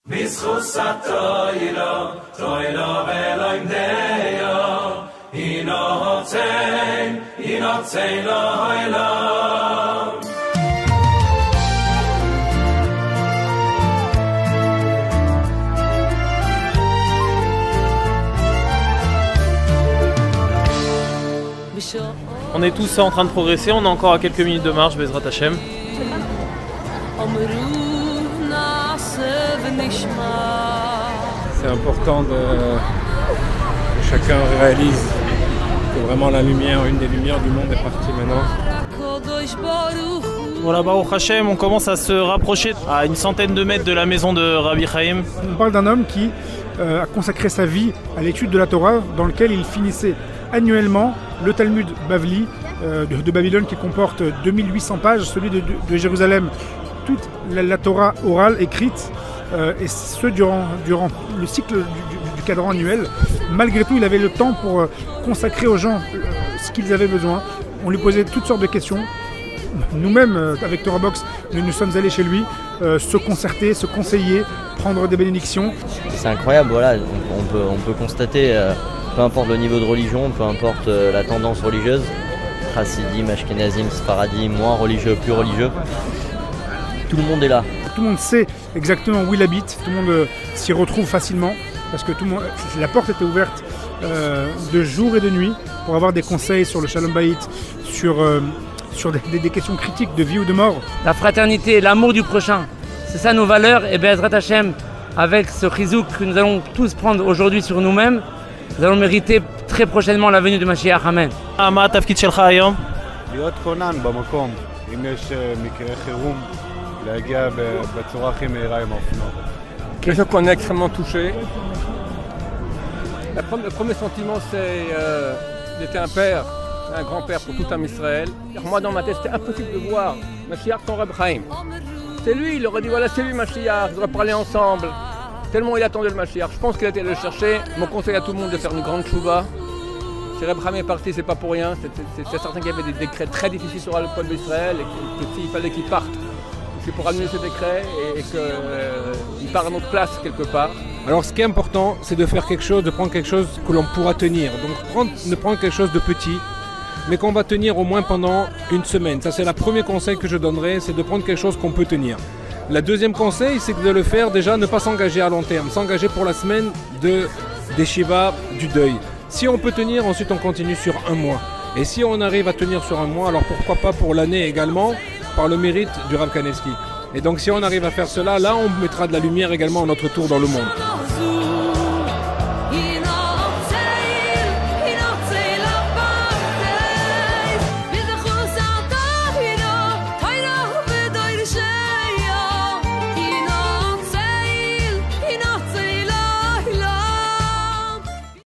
On est tous en train de progresser, on est encore à quelques minutes de marche, Bezrat Hashem. C'est important que chacun réalise que vraiment la lumière, une des lumières du monde est partie maintenant. Voilà, Baruch Hashem, on commence à se rapprocher à une centaine de mètres de la maison de Rabbi Chaim. On parle d'un homme qui a consacré sa vie à l'étude de la Torah, dans lequel il finissait annuellement le Talmud Bavli de Babylone qui comporte 2800 pages, celui de Jérusalem, toute la Torah orale écrite, et ce durant le cycle du cadran annuel. Malgré tout, il avait le temps pour consacrer aux gens ce qu'ils avaient besoin. On lui posait toutes sortes de questions. Nous-mêmes, avec Torah Box, nous sommes allés chez lui, se concerter, se conseiller, prendre des bénédictions. C'est incroyable, voilà, on peut constater, peu importe le niveau de religion, peu importe la tendance religieuse, Chassidim, Ashkenazim, Sfaradim, moins religieux, plus religieux, tout le monde est là. Tout le monde sait exactement où il habite, tout le monde s'y retrouve facilement, parce que la porte était ouverte de jour et de nuit pour avoir des conseils sur le Shalom Bayit, sur des questions critiques de vie ou de mort. La fraternité, l'amour du prochain, c'est ça nos valeurs. Et Bezrat Hashem, avec ce chizouk que nous allons tous prendre aujourd'hui sur nous-mêmes, nous allons mériter très prochainement la venue de Mashiach. Amen. מה התפקיד שלך היום? להיות כונן במקום, אם יש מקרה חירום, להגיע בצורה הכי מהירה עם האופנוע. Quelque chose qu'on est extrêmement touché. Le premier sentiment, c'est d'être un père, un grand-père pour tout un Israël. Moi, dans ma tête, c'était impossible de voir Mashiach sans Reb Chaim. C'est lui, il aurait dit voilà, c'est lui Mashiach, ils auraient parlé ensemble. Tellement il attendait le Mashiach. Je pense qu'il a été le chercher. Mon conseil à tout le monde de faire une grande chouva. Si Reb Chaim est parti, c'est pas pour rien. C'est certain qu'il y avait des décrets très difficiles sur le peuple d'Israël et que s'il fallait qu'il parte, c'est pour annuler ce décret et qu'il part à notre place quelque part. Alors ce qui est important, c'est de faire quelque chose, de prendre quelque chose que l'on pourra tenir. Donc ne prendre quelque chose de petit, mais qu'on va tenir au moins pendant une semaine. Ça c'est le premier conseil que je donnerais, c'est de prendre quelque chose qu'on peut tenir. Le deuxième conseil, c'est de le faire déjà, ne pas s'engager à long terme, s'engager pour la semaine des Shiva, du deuil. Si on peut tenir, ensuite on continue sur un mois. Et si on arrive à tenir sur un mois, alors pourquoi pas pour l'année également, par le mérite du Rav Kanevsky. Et donc si on arrive à faire cela, là on mettra de la lumière également à notre tour dans le monde.